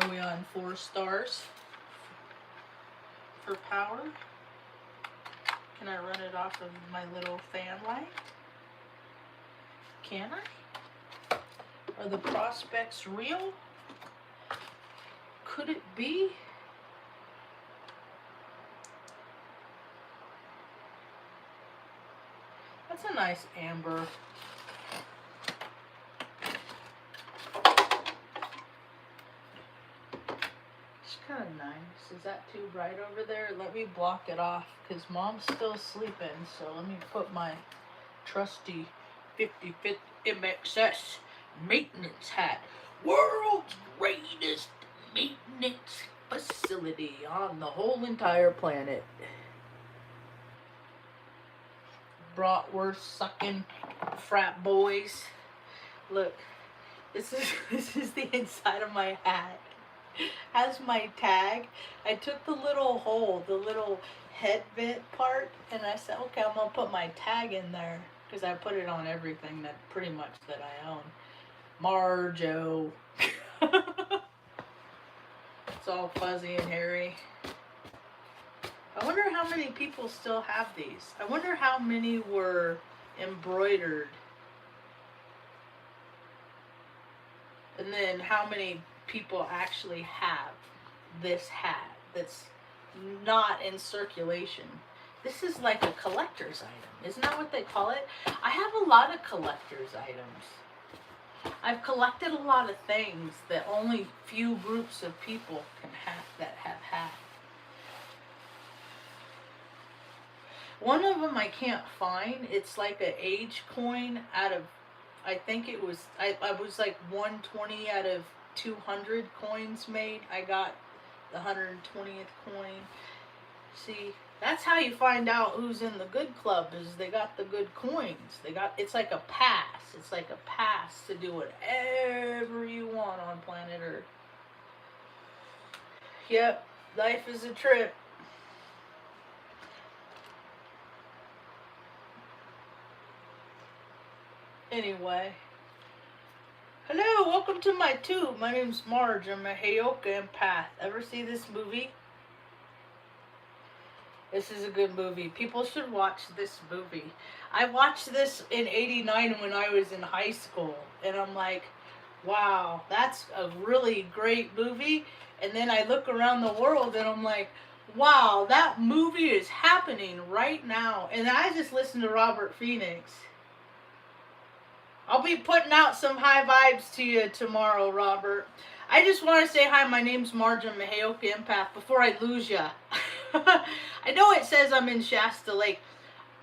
Are we on 4 stars for power? Can I run it off of my little fan light? Can I? Are the prospects real? Could it be? That's a nice amber. It's kind of nice. Is that too bright over there? Let me block it off because Mom's still sleeping. So let me put my trusty 55th MXS maintenance hat. World's greatest maintenance facility on the whole entire planet. Bratwurst sucking frat boys. Look, this is the inside of my hat. Has my tag. I took the little hole, the little head bit part, and I said, okay, I'm gonna put my tag in there because I put it on everything that pretty much that I own. Marge. It's all fuzzy and hairy. I wonder how many people still have these. I wonder how many were embroidered. And then how many people actually have this hat that's not in circulation. This is like a collector's item. Isn't that what they call it? I have a lot of collector's items. I've collected a lot of things that only few groups of people can have that have had. One of them I can't find. It's like an age coin out of, I think it was, I was like 120 out of 200 coins made. I got the 120th coin. See, that's how you find out who's in the good club, is they got the good coins. They got, it's like a pass. It's like a pass to do whatever you want on planet Earth. Yep, life is a trip. Anyway. Hello, welcome to my tube. My name's Marge. I'm a Heyoka empath. Ever see this movie? This is a good movie. People should watch this movie. I watched this in '89 when I was in high school. And I'm like, wow, that's a really great movie. And then I look around the world and I'm like, wow, that movie is happening right now. And I just listened to Robert Phoenix. I'll be putting out some high vibes to you tomorrow, Robert. I just want to say hi. My name's Marge. I'm a Heyoka empath. Before I lose ya. I know it says I'm in Shasta Lake.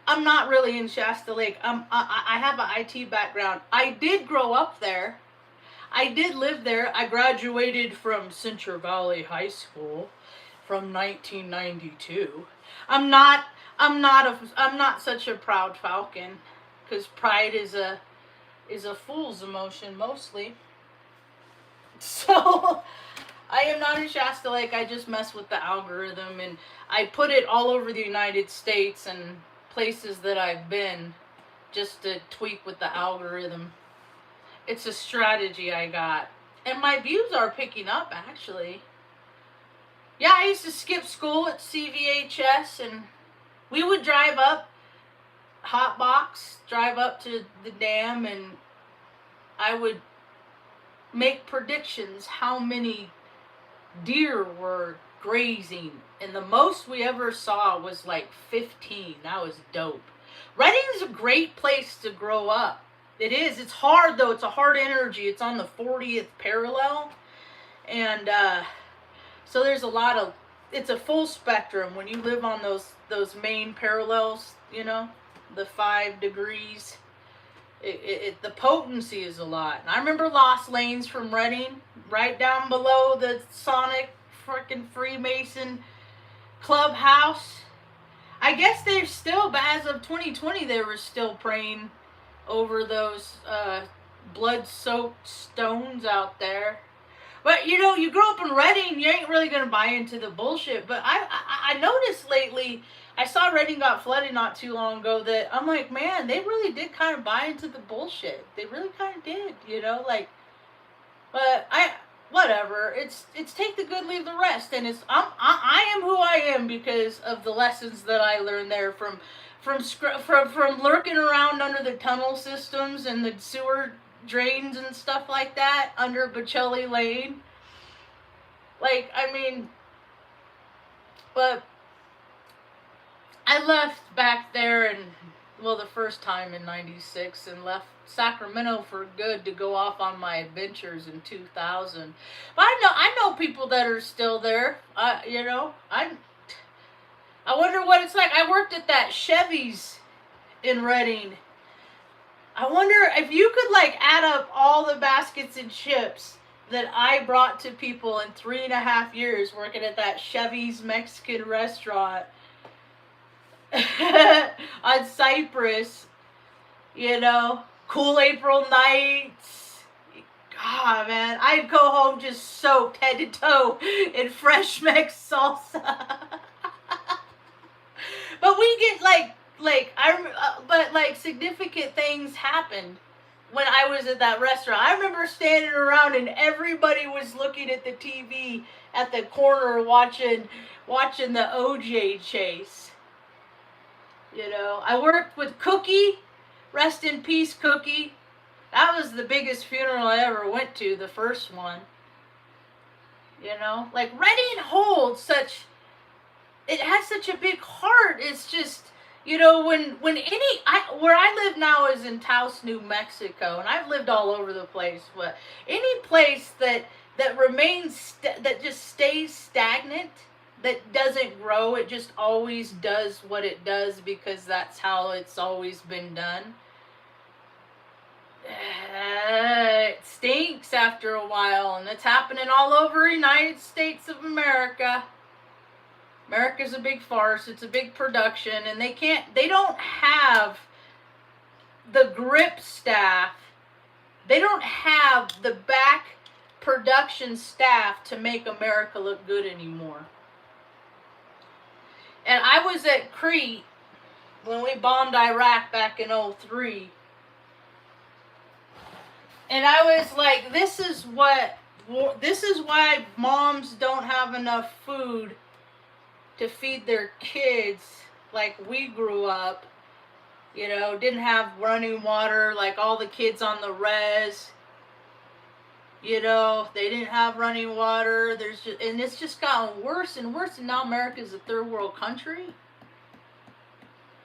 I'm not really in Shasta Lake. I have an IT background. I did grow up there. I did live there. I graduated from Central Valley High School from 1992. I'm not such a proud falcon, because pride is a fool's emotion mostly. So I am not in Shasta Lake. I just mess with the algorithm, and I put it all over the United States and places that I've been just to tweak with the algorithm. It's a strategy I got. And my views are picking up, actually. Yeah, I used to skip school at CVHS, and we would drive up, hotbox, drive up to the dam, and I would make predictions how many deer were grazing. And the most we ever saw was like 15. That was dope. Redding's a great place to grow up. It is. It's hard, though. It's a hard energy. It's on the 40th parallel. And so there's a lot of, it's a full spectrum. When you live on those main parallels, you know, the 5 degrees, the potency is a lot. And I remember Lost Lanes from Redding, right down below the Sonic freaking Freemason clubhouse. I guess they're still, but as of 2020, they were still praying over those blood-soaked stones out there. But, you know, you grow up in Redding, you ain't really going to buy into the bullshit. But I noticed lately, I saw Redding got flooded not too long ago, that I'm like, man, they really did kind of buy into the bullshit. They really kind of did, you know, like, but whatever. It's take the good, leave the rest, and I am who I am because of the lessons that I learned there from lurking around under the tunnel systems and the sewer drains and stuff like that under Bocelli Lane. Like, I mean, but I left back there and, well, the first time in '96, and left Sacramento for good to go off on my adventures in 2000. But I know people that are still there. You know, I wonder what it's like. I worked at that Chevy's in Redding. I wonder if you could like add up all the baskets and chips that I brought to people in 3.5 years working at that Chevy's Mexican restaurant on Cypress, you know, cool April nights. God, man, I'd go home just soaked head to toe in fresh Mex salsa. But we get but significant things happened when I was at that restaurant. I remember standing around and everybody was looking at the TV at the corner watching the OJ chase. You know, I worked with Cookie, rest in peace, Cookie. That was the biggest funeral I ever went to, the first one. You know, like Redding holds such. It has such a big heart. It's just, you know, where I live now is in Taos, New Mexico, and I've lived all over the place. But any place that remains that just stays stagnant, that doesn't grow, it just always does what it does because that's how it's always been done. It stinks after a while, and it's happening all over the United States of America. America's a big farce. It's a big production, and they don't have the grip staff. They don't have the back production staff to make America look good anymore. And I was at Crete when we bombed Iraq back in '03. And I was like, this is why moms don't have enough food to feed their kids like we grew up. You know, didn't have running water like all the kids on the res. You know, they didn't have running water. And it's just gotten worse and worse, and now America's a third world country.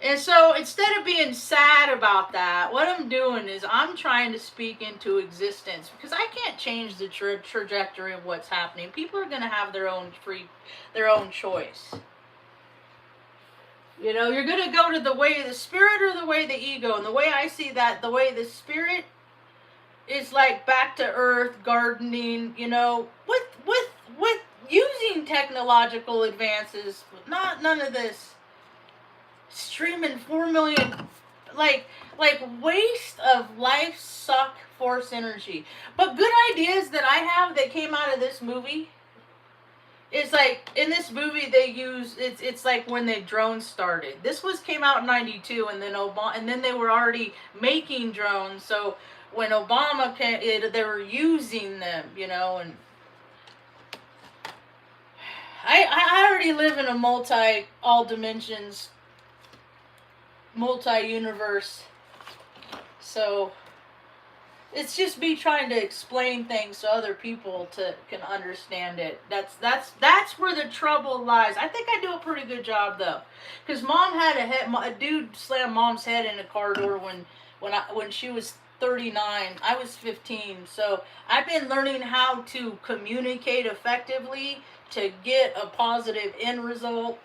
And so instead of being sad about that, what I'm doing is I'm trying to speak into existence, because I can't change the trajectory of what's happening. People are going to have their own choice. You know, you're going to go to the way of the spirit or the way of the ego. And the way I see that, the way of the spirit is like back to earth, gardening, you know, with using technological advances, none of this streaming 4 million like waste of life suck force energy. But good ideas that I have that came out of this movie is like, in this movie they use it's like when the drones started. This came out in '92, and then they were already making drones. So when Obama came, they were using them, you know. And I already live in a multi-universe, so it's just me trying to explain things so other people can understand it. That's where the trouble lies. I think I do a pretty good job though, because Mom had a dude slam Mom's head in a car door when she was 39. I was 15, so I've been learning how to communicate effectively to get a positive end result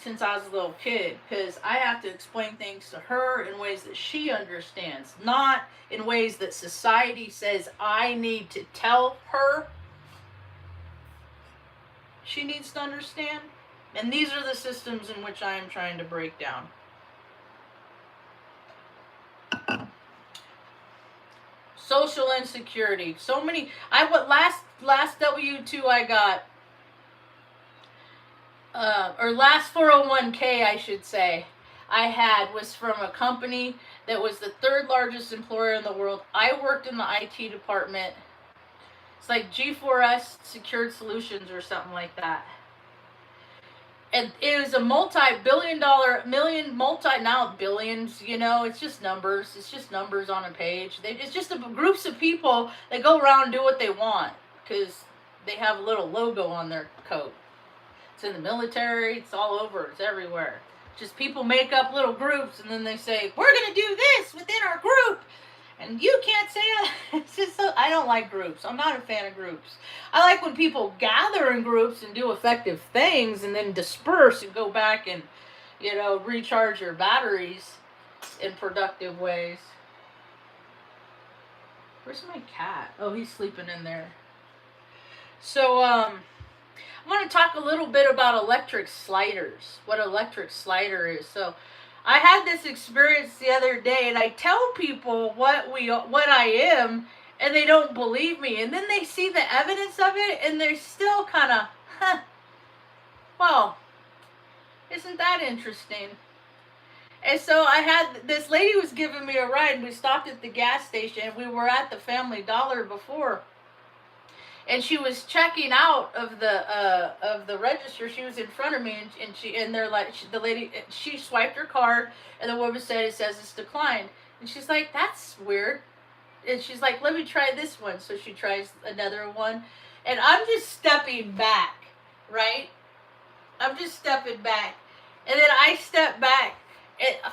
since I was a little kid, because I have to explain things to her in ways that she understands, not in ways that society says I need to tell her she needs to understand. And these are the systems in which I am trying to break down. Social insecurity. So many. Last W2 I got, or last 401k I should say, I had was from a company that was the third largest employer in the world. I worked in the IT department. It's like G4S Secured Solutions or something like that. And it was a multi-billion-dollar, now billions, you know, it's just numbers. It's just numbers on a page. It's just groups of people that go around and do what they want because they have a little logo on their coat. It's in the military. It's all over. It's everywhere. Just people make up little groups and then they say, we're going to do this within our group. And you can't say it. It's just so, I don't like groups. I'm not a fan of groups. I like when people gather in groups and do effective things and then disperse and go back and, you know, recharge your batteries in productive ways. Where's my cat? Oh, he's sleeping in there. So, I want to talk a little bit about electric sliders. What an electric slider is. So, I had this experience the other day, and I tell people what I am, and they don't believe me. And then they see the evidence of it, and they're still kind of, well, isn't that interesting? And so I had, this lady was giving me a ride, and we stopped at the gas station. We were at the Family Dollar before. And she was checking out of the register. She was in front of me, and they're like, the lady, she swiped her card, and the woman said, it says it's declined. And she's like, that's weird. And she's like, let me try this one. So she tries another one, and I'm just stepping back, right? I'm just stepping back, and then I step back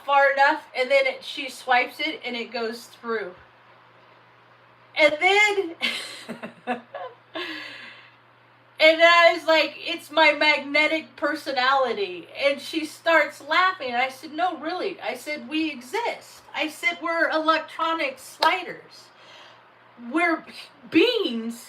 far enough, and then she swipes it, and it goes through. And then and I was like, it's my magnetic personality. And she starts laughing. And I said, no, really. I said, we exist. I said, we're electronic sliders. We're beings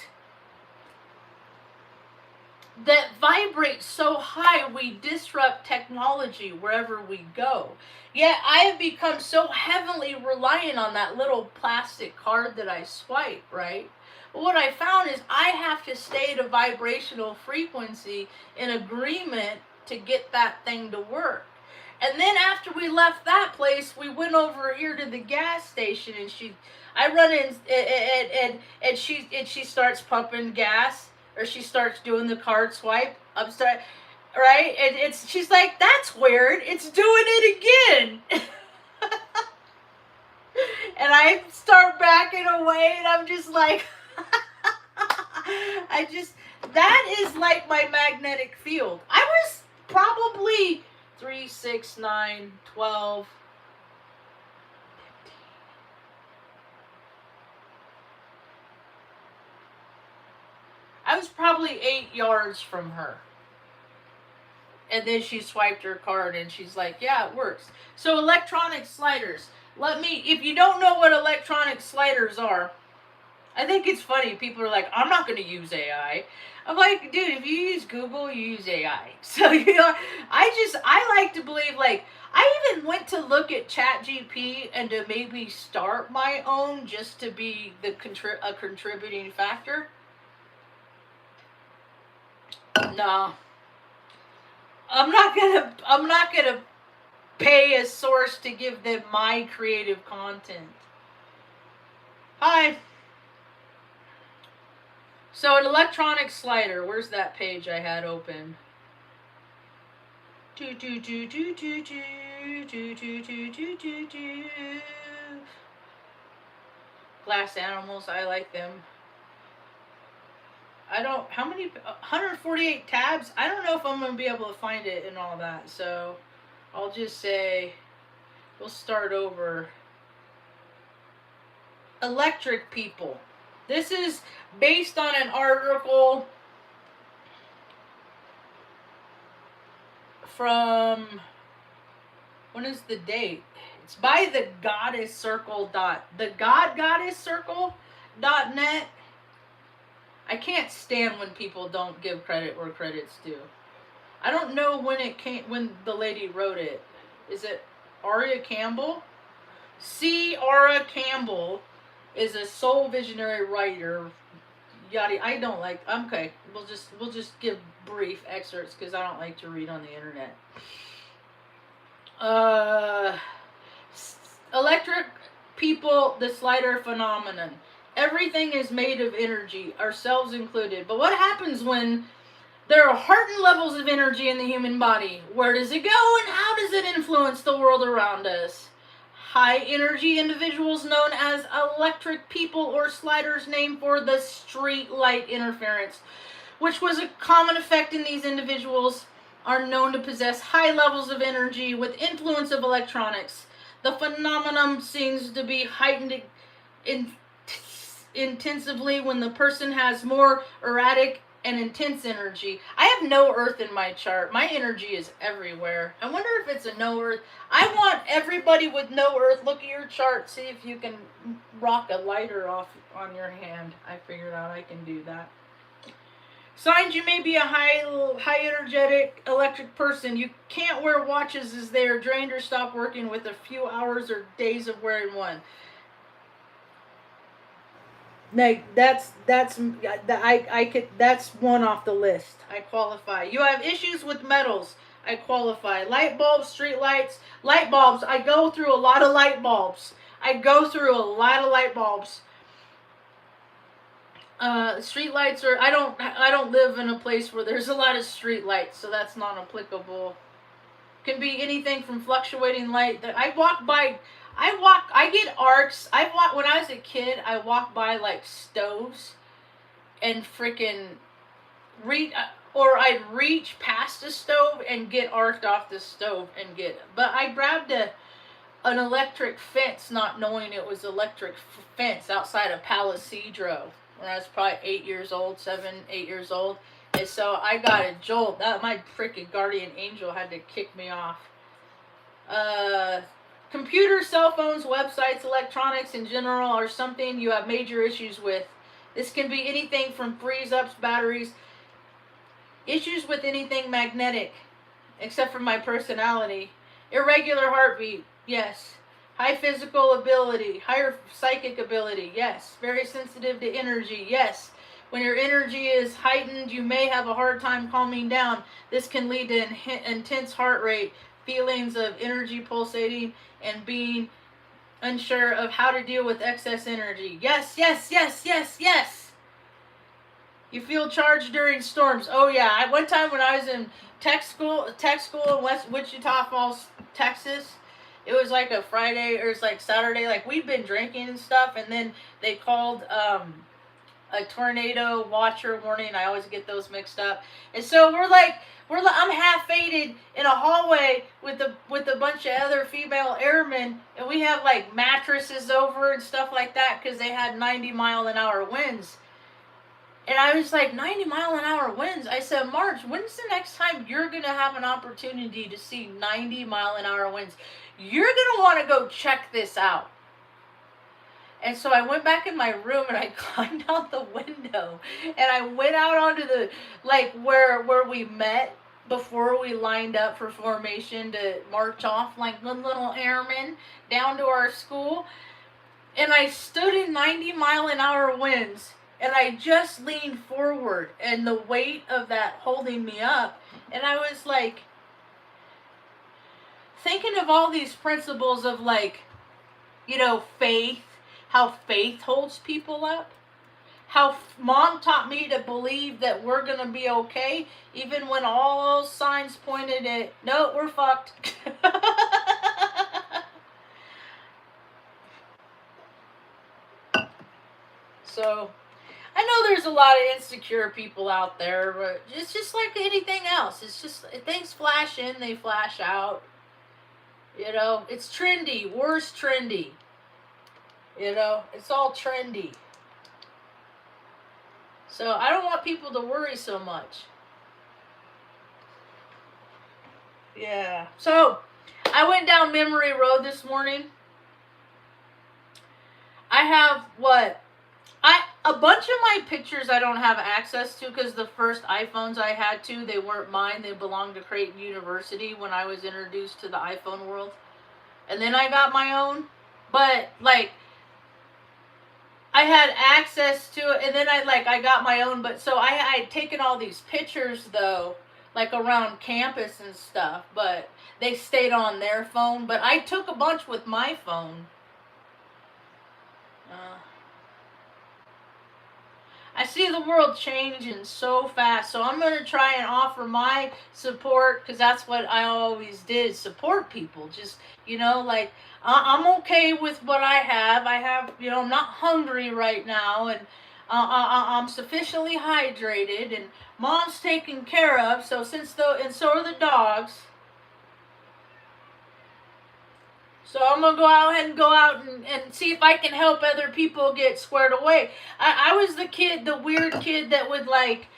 that vibrate so high we disrupt technology wherever we go. Yet I have become so heavily reliant on that little plastic card that I swipe, right? But what I found is I have to stay at a vibrational frequency in agreement to get that thing to work. And then after we left that place, we went over here to the gas station, and I run in, and she starts pumping gas, or she starts doing the card swipe. Right? And she's like, that's weird. It's doing it again. And I start backing away, and I'm just like, that is like my magnetic field. I was probably 3, 6, 9, 12. I was probably 8 yards from her. And then she swiped her card, and she's like, yeah, it works. So electronic sliders. If you don't know what electronic sliders are, I think it's funny. People are like, I'm not going to use AI. I'm like, dude, if you use Google, you use AI. So, you know, I like to believe, like, I even went to look at ChatGPT and to maybe start my own just to be a contributing factor. No. I'm not gonna pay a source to give them my creative content. Hi. So an electronic slider, where's that page I had open? Glass animals, I like them. How many, 148 tabs? I don't know if I'm going to be able to find it and all that, so I'll just say, we'll start over. Electric people. This is based on an article from, when is the date? It's by the godgoddesscircle.net. I can't stand when people don't give credit where credit's due. I don't know when the lady wrote it. Is it Aria Campbell? Aria Campbell is a soul visionary writer. I don't like. Okay, we'll just give brief excerpts because I don't like to read on the internet. Electric people, the slider phenomenon. Everything is made of energy, ourselves included. But what happens when there are heightened levels of energy in the human body? Where does it go and how does it influence the world around us? High energy individuals known as electric people, or Slider's name for the street light interference, which was a common effect in these individuals, are known to possess high levels of energy with influence of electronics. The phenomenon seems to be heightened in intensively when the person has more erratic and intense energy. I have no earth in my chart. My energy is everywhere. I wonder if it's a no earth. I want everybody with no earth, look at your chart, see if you can rock a lighter off on your hand. I figured out I can do that. Signs you may be a high energetic electric person. You can't wear watches as they are drained or stop working with a few hours or days of wearing one. Like that's I could, that's one off the list. I qualify. You have issues with metals. I qualify. Light bulbs, street lights, light bulbs. I go through a lot of light bulbs. Street lights are. I don't live in a place where there's a lot of street lights, so that's not applicable. Can be anything from fluctuating light that I get arcs. When I was a kid, I walked by like stoves and freaking I'd reach past a stove and get arced off the stove and but I grabbed an electric fence not knowing it was electric fence outside of Palisadro when I was probably 8 years old, 7, 8 years old. And so I got a jolt. My freaking guardian angel had to kick me off. Computers, cell phones, websites, electronics in general are something you have major issues with. This can be anything from freeze-ups, batteries, issues with anything magnetic, except for my personality. Irregular heartbeat, yes. High physical ability, higher psychic ability, yes. Very sensitive to energy, yes. When your energy is heightened, you may have a hard time calming down. This can lead to intense heart rate, feelings of energy pulsating, and being unsure of how to deal with excess energy. Yes, yes, yes, yes, yes. You feel charged during storms. Oh yeah, one time when I was in tech school in West Wichita Falls, Texas, it was like a Friday or it's like Saturday. Like we'd been drinking and stuff, and then they called a tornado watcher warning. I always get those mixed up. And so I'm half faded in a hallway with a bunch of other female airmen, and we have like mattresses over and stuff like that because they had 90-mile-an-hour winds. And I was like, 90-mile-an-hour winds? I said, Marge, when's the next time you're going to have an opportunity to see 90-mile-an-hour winds? You're going to want to go check this out. And so I went back in my room and I climbed out the window and I went out onto the, like where we met before we lined up for formation to march off like good little airmen down to our school. And I stood in 90-mile-an-hour winds and I just leaned forward and the weight of that holding me up. And I was like, thinking of all these principles of like, faith. How faith holds people up. How mom taught me to believe that we're going to be okay, even when all those signs pointed at, no, we're fucked. So, I know there's a lot of insecure people out there, but it's just like anything else. It's just, things flash in, they flash out. It's trendy. War's trendy. It's all trendy. So I don't want people to worry so much. Yeah. So I went down memory road this morning. I have a bunch of my pictures I don't have access to because the first iPhones I had they weren't mine. They belonged to Creighton University when I was introduced to the iPhone world. And then I got my own. But I had access to it, and then I got my own, but so I had taken all these pictures though, like around campus and stuff, but they stayed on their phone, but I took a bunch with my phone. I see the world changing so fast, so I'm going to try and offer my support, because that's what I always did, support people. Just, like, I'm okay with what I have. I'm not hungry right now, and I'm sufficiently hydrated, and mom's taken care of, so and so are the dogs. So I'm going to go out and see if I can help other people get squared away. I was the weird kid that would, like,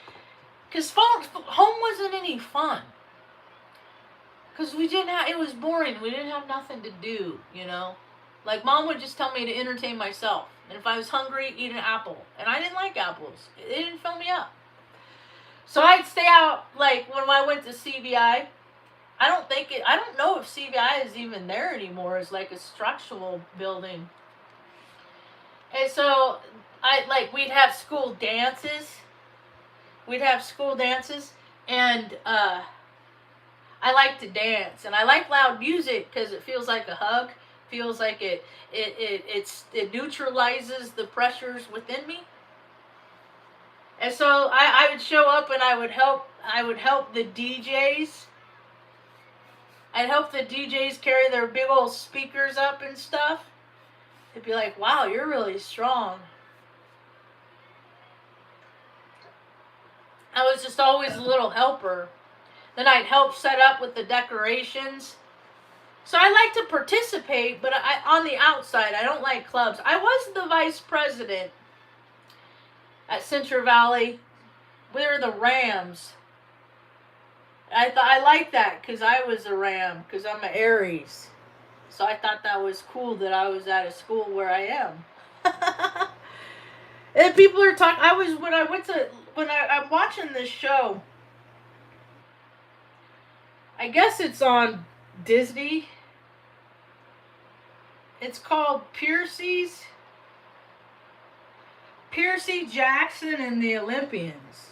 because home wasn't any fun. Because it was boring. We didn't have nothing to do, Like, mom would just tell me to entertain myself. And if I was hungry, eat an apple. And I didn't like apples. It didn't fill me up. So I'd stay out, like, when I went to CVI. I don't know if CVI is even there anymore as, like, a structural building. And so, we'd have school dances. And, I like to dance. And I like loud music because it feels like a hug. Feels like it neutralizes the pressures within me. And so I would show up and I would help the DJs. I'd help the DJs carry their big old speakers up and stuff. They'd be like, wow, you're really strong. I was just always a little helper. Then I'd help set up with the decorations. So I like to participate, but on the outside. I don't like clubs. I was the vice president at Central Valley. We were the Rams. I liked that because I was a Ram, because I'm an Aries. So I thought that was cool that I was at a school where I am. And people are talking. I'm watching this show. I guess it's on Disney. It's called Percy Jackson and the Olympians.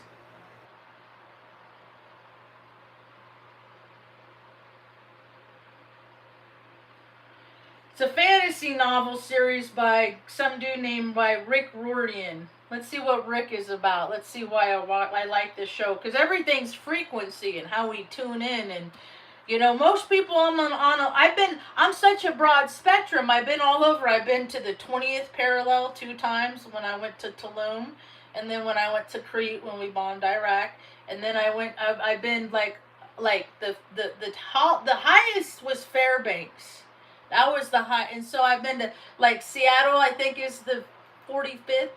It's a fantasy novel series by some dude named Rick Riordan. Let's see what Rick is about. Let's see why I like this show. Because everything's frequency and how we tune in. And, most people I'm such a broad spectrum. I've been all over. I've been to the 20th parallel 2 times when I went to Tulum. And then when I went to Crete when we bombed Iraq. And then I've been like the highest was Fairbanks. That was the high. And so I've been to, like, Seattle, I think, is the 45th,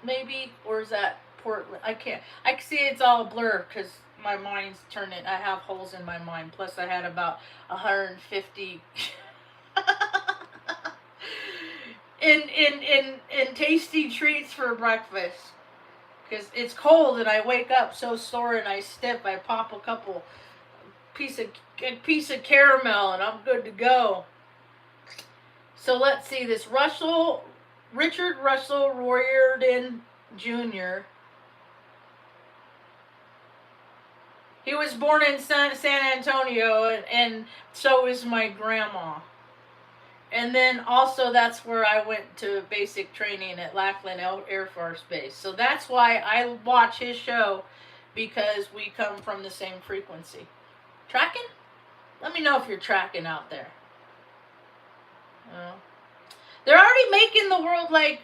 maybe. Or is that Portland? I can see it's all blur because my mind's turning. I have holes in my mind. Plus, I had about 150 in tasty treats for breakfast. Because it's cold and I wake up so sore and I stiff. I pop a couple piece of caramel and I'm good to go. So let's see, this Richard Russell Riordan Jr. He was born in San Antonio, and so is my grandma. And then also that's where I went to basic training at Lackland Air Force Base. So that's why I watch his show, because we come from the same frequency. Tracking? Let me know if you're tracking out there. They're already making the world like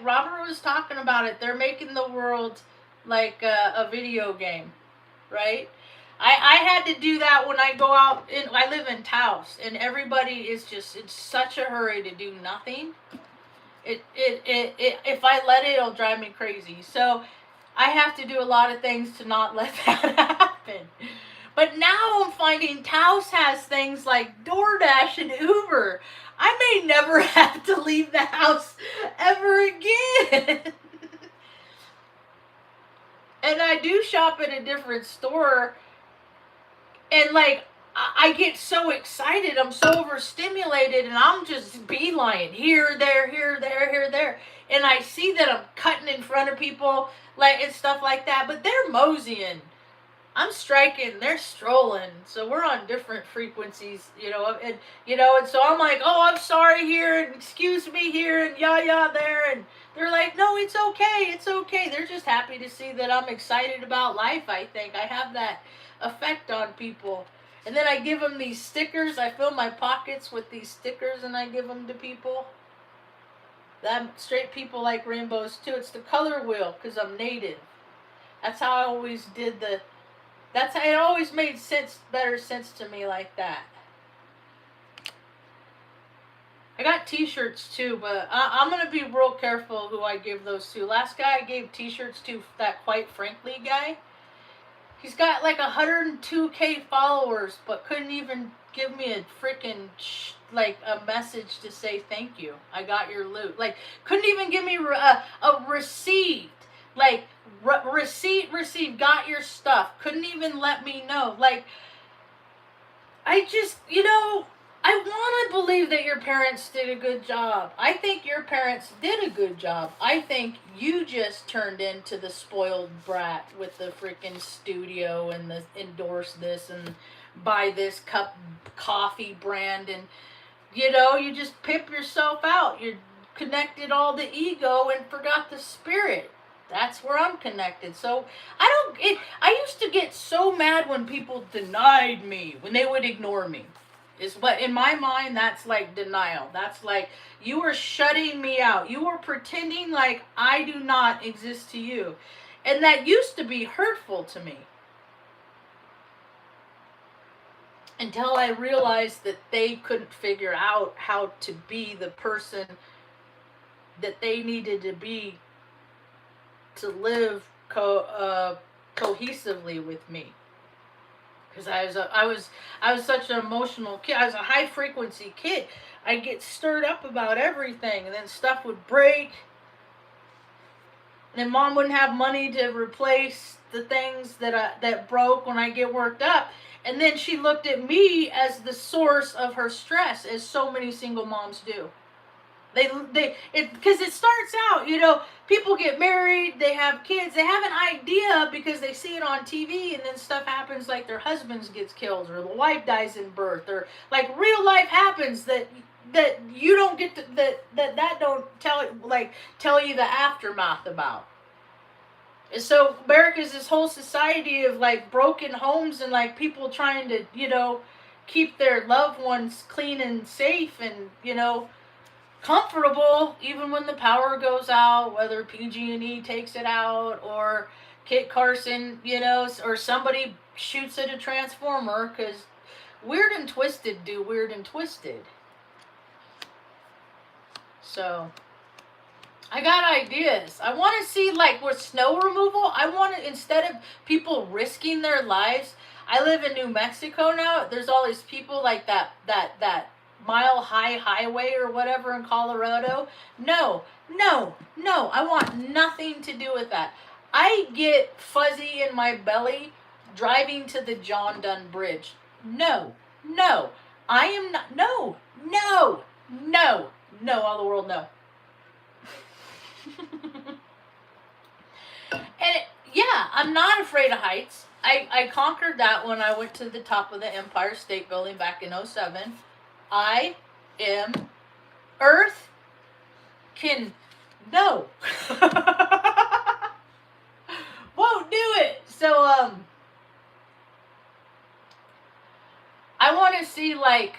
Robert was talking about it. They're making the world like a video game, right? I had to do that when I go out. I live in Taos, and everybody is just in such a hurry to do nothing. If I let it, it'll drive me crazy. So I have to do a lot of things to not let that happen. But now I'm finding Taos has things like DoorDash and Uber. I may never have to leave the house ever again. And I do shop at a different store. And, like, I get so excited. I'm so overstimulated. And I'm just beeline here, there, here, there, here, there. And I see that I'm cutting in front of people, like, and stuff like that. But they're moseying. I'm striking, they're strolling, so we're on different frequencies, and so I'm like, oh, I'm sorry here, and excuse me here, and yah there, and they're like, no, it's okay. They're just happy to see that I'm excited about life. I think I have that effect on people, and then I give them these stickers. I fill my pockets with these stickers, and I give them to people. That straight people like rainbows too. It's the color wheel because I'm native. That's how I always did the. That's how it always made better sense to me like that. I got t-shirts too, but I'm going to be real careful who I give those to. Last guy I gave t-shirts to, that Quite Frankly guy, he's got like 102K followers, but couldn't even give me a freaking like a message to say thank you. I got your loot. Like, couldn't even give me a receipt. Like, receipt, got your stuff. Couldn't even let me know. Like, I just, I want to believe that your parents did a good job. I think your parents did a good job. I think you just turned into the spoiled brat with the freaking studio and the endorse this and buy this coffee brand, and you just pimp yourself out. You connected all the ego and forgot the spirit. That's where I'm connected. So I used to get so mad when people denied me, when they would ignore me. But in my mind, that's like denial. That's like, you are shutting me out. You are pretending like I do not exist to you. And that used to be hurtful to me. Until I realized that they couldn't figure out how to be the person that they needed to be to live cohesively with me. Because I was such an emotional kid. I was a high frequency kid. I'd get stirred up about everything, and then stuff would break. And then mom wouldn't have money to replace the things that broke when I get worked up. And then she looked at me as the source of her stress, as so many single moms do. Because it starts out, people get married, they have kids, they have an idea because they see it on TV, and then stuff happens like their husbands gets killed, or the wife dies in birth, or like real life happens that you don't get to, that don't tell you the aftermath about. And so America's this whole society of like broken homes and like people trying to, keep their loved ones clean and safe and, comfortable even when the power goes out, whether PG&E takes it out or Kit Carson, or somebody shoots at a transformer, because Weird and Twisted do Weird and Twisted. So I got ideas. I want to see, like, with snow removal, I want to, instead of people risking their lives, I live in New Mexico now. There's all these people like that Mile High Highway or whatever in Colorado. No. I want nothing to do with that. I get fuzzy in my belly driving to the John Dunn Bridge. No. I am not. No. All the world, no. I'm not afraid of heights. I conquered that when I went to the top of the Empire State Building back in 2007. I am Earth can no. Won't do it. So I want to see like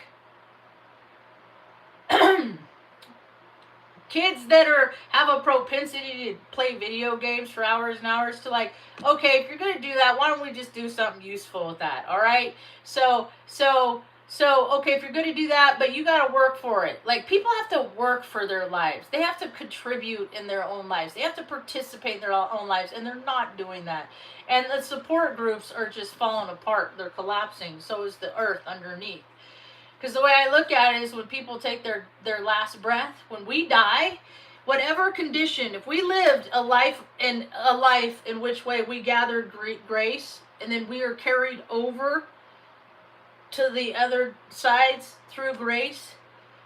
kids that have a propensity to play video games for hours and hours to like, okay, if you're going to do that, why don't we just do something useful with that? All right. So, okay, if you're going to do that, but you got to work for it. Like, people have to work for their lives. They have to contribute in their own lives. They have to participate in their own lives, and they're not doing that. And the support groups are just falling apart. They're collapsing. So is the earth underneath. Because the way I look at it is when people take their last breath, when we die, whatever condition, if we lived a life in which way we gathered grace, and then we are carried over to the other sides through grace,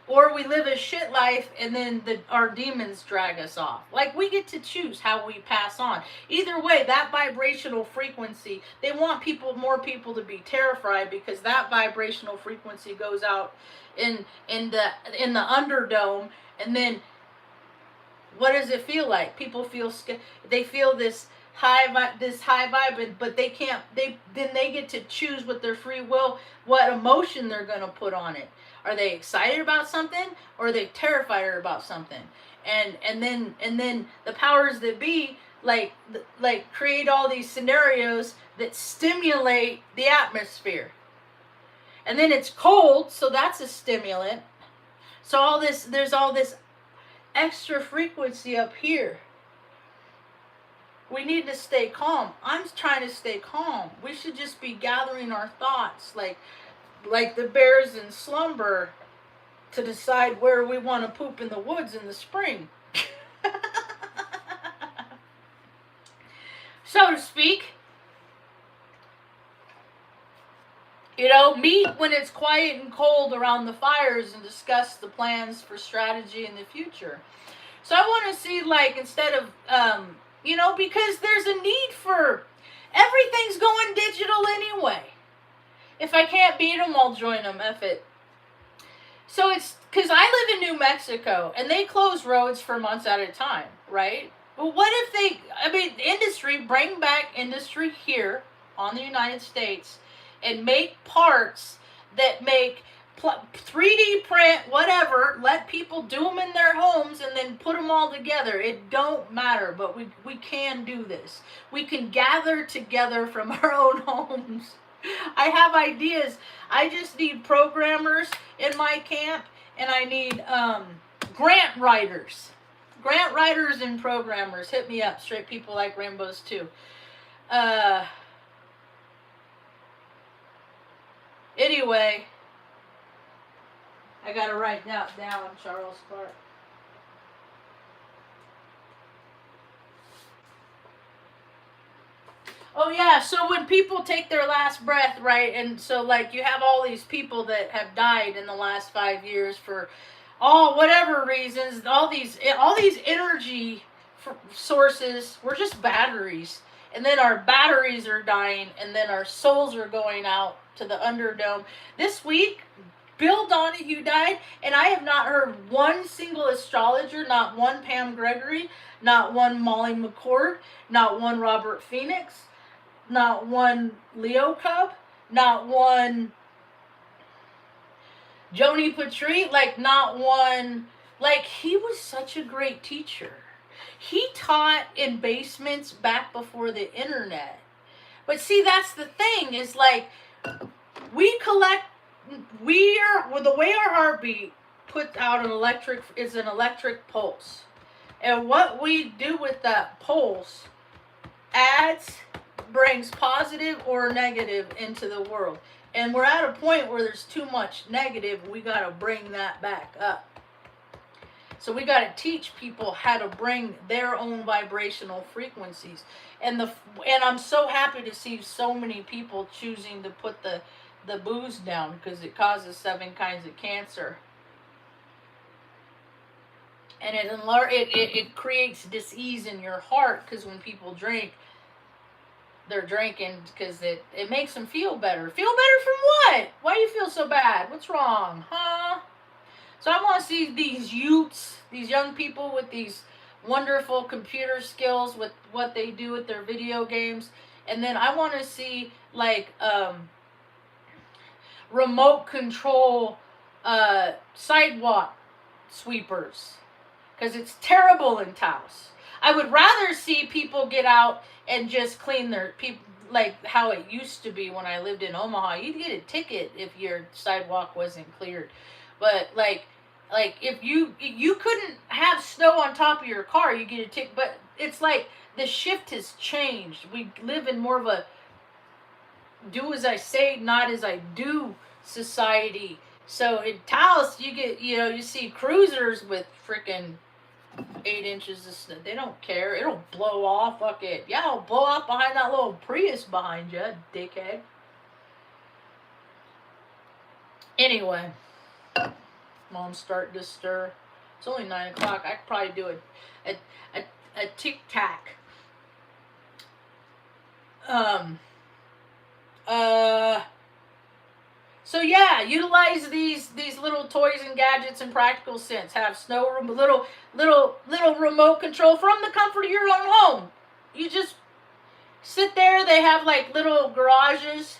or we live a shit life and then our demons drag us off. Like, we get to choose how we pass on. Either way, that vibrational frequency, they want more people to be terrified, because that vibrational frequency goes out in the underdome, and then what does it feel like? People feel scared. They feel this high vibe, but they can't. Then they get to choose with their free will what emotion they're going to put on it. Are they excited about something, or are they terrified about something? And then the powers that be like create all these scenarios that stimulate the atmosphere. And then it's cold, so that's a stimulant. So there's all this extra frequency up here. We need to stay calm. I'm trying to stay calm. We should just be gathering our thoughts like the bears in slumber to decide where we want to poop in the woods in the spring. So to speak. Meet when it's quiet and cold around the fires and discuss the plans for strategy in the future. So I want to see, like, instead of, because there's a need for, everything's going digital anyway. If I can't beat them, I'll join them, F it. So it's, because I live in New Mexico, and they close roads for months at a time, right? But what if industry, bring back industry here on the United States, and make parts that make 3D print, whatever, let people do them in their homes and then put them all together. It don't matter, but we can do this. We can gather together from our own homes. I have ideas. I just need programmers in my camp, and I need grant writers. Grant writers and programmers. Hit me up. Straight people like rainbows too. Anyway, I gotta write that down, Charles Clark. Oh yeah, so when people take their last breath, right, and so like you have all these people that have died in the last 5 years for whatever reasons, all these energy sources, we're just batteries. And then our batteries are dying, and then our souls are going out to the Underdome. This week, Bill Donahue died, and I have not heard one single astrologer, not one Pam Gregory, not one Molly McCord, not one Robert Phoenix, not one Leo Cub, not one Joni Patry, not one. He was such a great teacher. He taught in basements back before the internet. But see, that's the thing, is the way our heartbeat puts out an electric pulse. And what we do with that pulse brings positive or negative into the world. And we're at a point where there's too much negative. We got to bring that back up. So we got to teach people how to bring their own vibrational frequencies. And I'm so happy to see so many people choosing to put the booze down, because it causes 7 kinds of cancer. And it creates dis-ease in your heart, because when people drink, they're drinking because it makes them feel better. Feel better from what? Why do you feel so bad? What's wrong? Huh? So I want to see these youths, these young people with these wonderful computer skills with what they do with their video games. And then I want to see remote control sidewalk sweepers, because it's terrible in Taos. I would rather see people get out and just clean their people, like how it used to be when I lived in Omaha. You'd get a ticket if your sidewalk wasn't cleared. But if you couldn't have snow on top of your car, you get a ticket. But it's like the shift has changed. We live in more of a do as I say, not as I do society. So in Taos, you get, you see cruisers with freaking 8 inches of snow. They don't care. It'll blow off. Fuck it. Yeah, it'll blow off behind that little Prius behind you, dickhead. Anyway. Mom's starting to stir. It's only 9 o'clock. I could probably do a tic tac. So yeah, utilize these little toys and gadgets in practical sense. Have little remote control from the comfort of your own home. You just sit there. They have like little garages.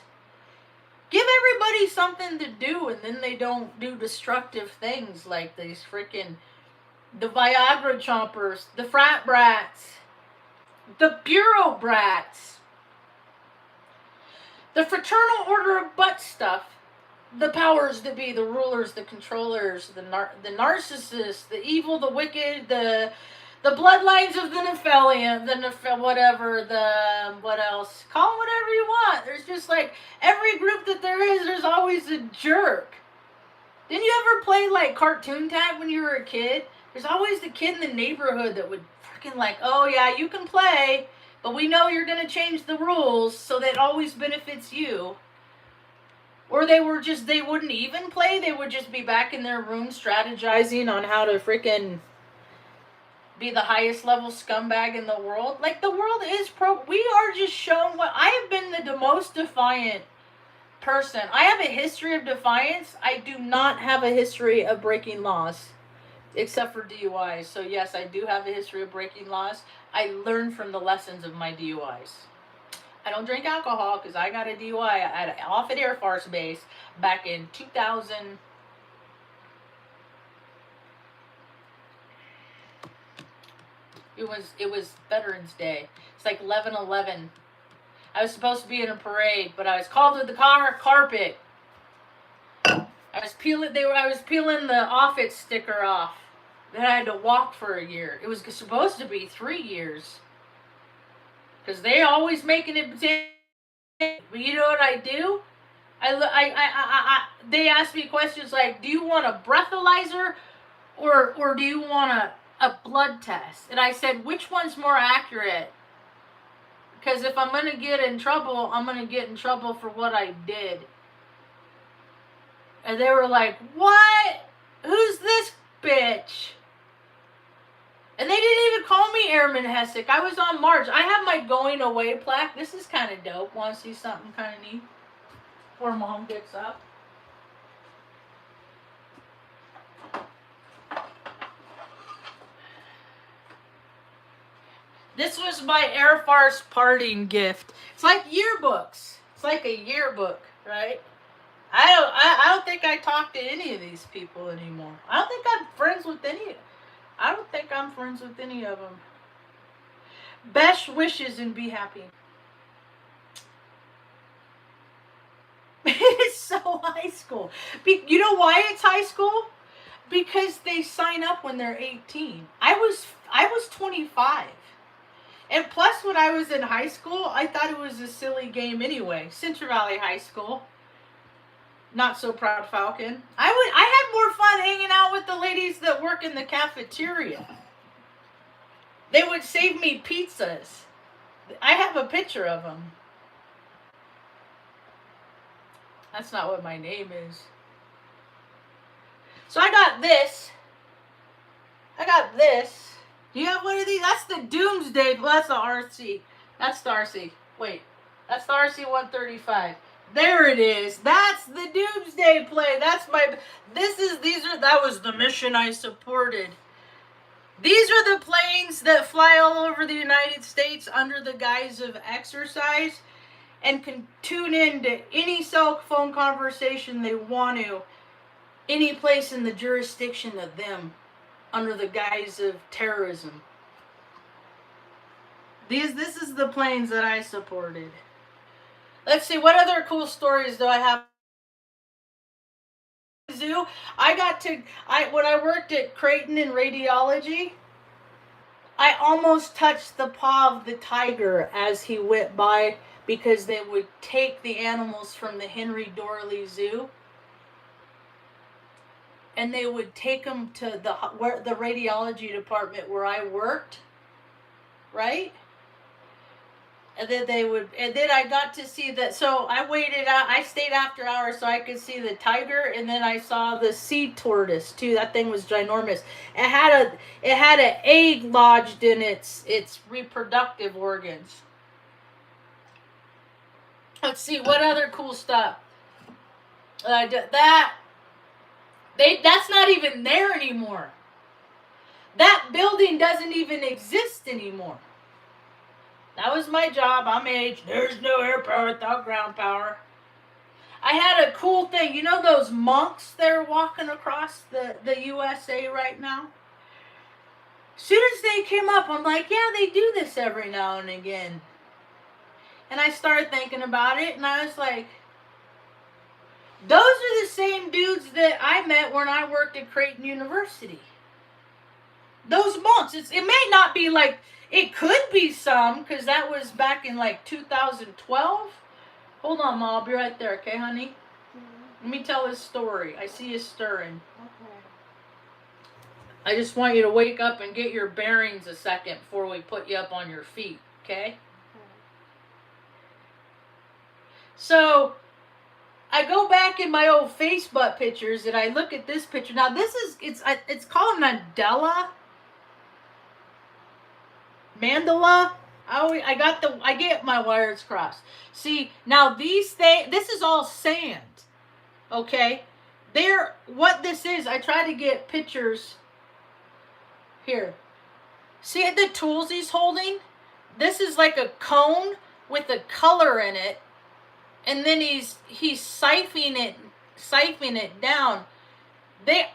Give everybody something to do, and then they don't do destructive things like these freaking the Viagra chompers, the frat brats, the bureau brats, the fraternal order of butt stuff, the powers that be, the rulers, the controllers, the narcissists, the evil, the wicked, the bloodlines of the Nephilium, whatever, what else? Call them whatever you want. There's just like, every group that there is, there's always a jerk. Didn't you ever play like cartoon tag when you were a kid? There's always the kid in the neighborhood that would freaking like, oh yeah, you can play, but we know you're going to change the rules so that it always benefits you. Or they wouldn't even play. They would just be back in their room strategizing on how to freaking be the highest level scumbag in the world. Like, the world is we are just shown what. I have been the most defiant person. I have a history of defiance. I do not have a history of breaking laws. Except for DUIs. So yes, I do have a history of breaking laws. I learned from the lessons of my DUIs. I don't drink alcohol because I got a DUI at Offutt Air Force Base back in 2000. It was Veterans Day. It's like 11/11. I was supposed to be in a parade, but I was called to the carpet. I was peeling the Offutt sticker off. Then I had to walk for a year. It was supposed to be 3 years. Because they always making it. But you know what I do? They ask me questions like, do you want a breathalyzer or do you want a blood test? And I said, which one's more accurate? Because if I'm going to get in trouble, I'm going to get in trouble for what I did. And they were like, what? Who's this bitch? And they didn't even call me Airman Hessick. I was on Marge. I have my going away plaque. This is kind of dope. Want to see something kind of neat? Before Mom gets up. This was my Air Force parting gift. It's like yearbooks. It's like a yearbook, right? I don't think I talk to any of these people anymore. I don't think I'm friends with any of them. I don't think I'm friends with any of them. Best wishes and be happy. It's so high school. You know why it's high school? Because they sign up when they're 18. I was 25. And plus, when I was in high school, I thought it was a silly game anyway. Central Valley High School. Not so proud Falcon. I had more fun hanging out with the ladies that work in the cafeteria. They would save me pizzas. I have a picture of them. That's not what my name is. So I got this. Do you have one of these? That's the Doomsday. Well, that's the RC. That's the RC. Wait. That's the RC 135. There it is. That's the Doomsday play. That was the mission I supported. These are the planes that fly all over the United States under the guise of exercise and can tune in to any cell phone conversation they want to, any place in the jurisdiction of them, under the guise of terrorism. This is the planes that I supported. Let's see, what other cool stories do I have? Zoo. When I worked at Creighton in radiology, I almost touched the paw of the tiger as he went by because they would take the animals from the Henry Dorley Zoo and they would take them to the radiology department where I worked, right? And then and then I got to see that. So I waited out. I stayed after hours so I could see the tiger, and then I saw the sea tortoise too. That thing was ginormous. It had an egg lodged in its reproductive organs. Let's see what other cool stuff. That's not even there anymore. That building doesn't even exist anymore. That was my job. I'm aged. There's no air power without ground power. I had a cool thing. You know those monks that are walking across the USA right now? As soon as they came up, I'm like, yeah, they do this every now and again. And I started thinking about it, and I was like, those are the same dudes that I met when I worked at Creighton University. Those monks. It may not be like, it could be some, because that was back in like 2012. Hold on, Ma, I'll be right there, okay, honey? Mm-hmm. Let me tell this story. I see you stirring. Okay. I just want you to wake up and get your bearings a second before we put you up on your feet, okay? So, I go back in my old Facebook pictures and I look at this picture. Now, it's called Mandala. I get my wires crossed. See, now this is all sand. Okay? What this is, I try to get pictures here. See the tools he's holding? This is like a cone with a color in it. And then he's siphoning it down. And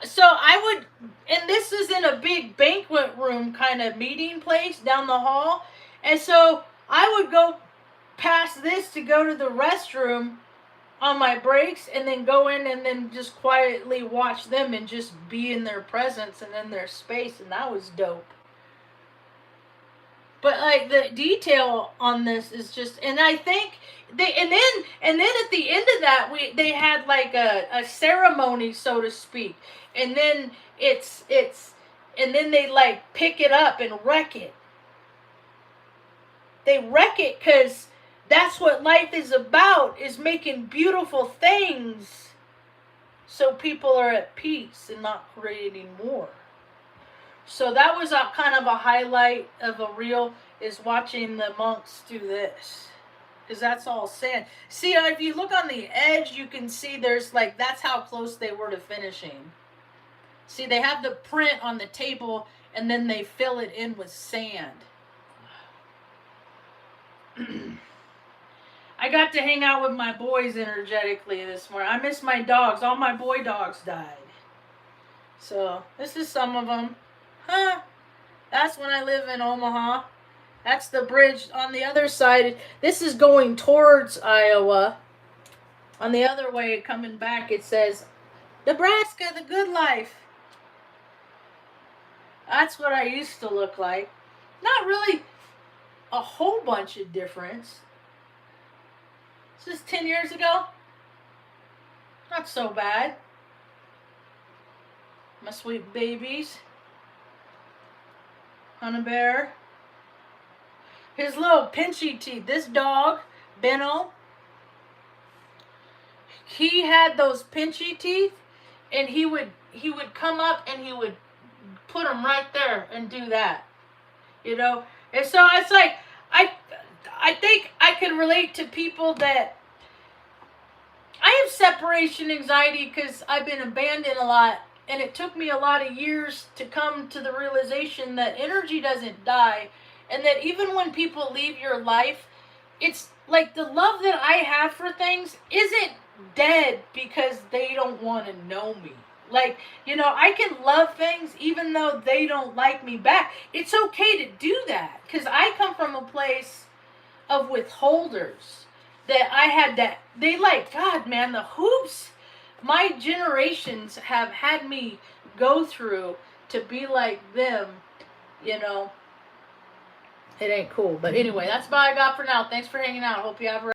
this is in a big banquet room kind of meeting place down the hall. And so I would go past this to go to the restroom on my breaks and then go in and then just quietly watch them and just be in their presence and in their space. And that was dope. But like the detail on this is just, and I think and then at the end of that they had like a ceremony, so to speak, and then and then they like pick it up and wreck it. They wreck it because that's what life is about, is making beautiful things so people are at peace and not creating more. So that was a kind of a highlight of a reel, is watching the monks do this. Because that's all sand. See, if you look on the edge, you can see there's like, that's how close they were to finishing. See, they have the print on the table and then they fill it in with sand. I got to hang out with my boys energetically this morning. I miss my dogs. All my boy dogs died. So, this is some of them. Huh? That's when I live in Omaha. That's the bridge on the other side. This is going towards Iowa. On the other way, coming back, it says, Nebraska, the good life. That's what I used to look like. Not really a whole bunch of difference. This is 10 years ago. Not so bad. My sweet babies. Honey Bear. His little pinchy teeth. This dog, Benno, he had those pinchy teeth, and he would come up and he would put them right there and do that, you know. And so it's like I think I could relate to people that I have separation anxiety because I've been abandoned a lot, and it took me a lot of years to come to the realization that energy doesn't die. And that even when people leave your life, it's like the love that I have for things isn't dead because they don't want to know me. Like, you know, I can love things even though they don't like me back. It's okay to do that because I come from a place of withholders that I had that. They like, God, man, the hoops my generations have had me go through to be like them, you know. It ain't cool. But anyway, that's all I got for now. Thanks for hanging out. Hope you have a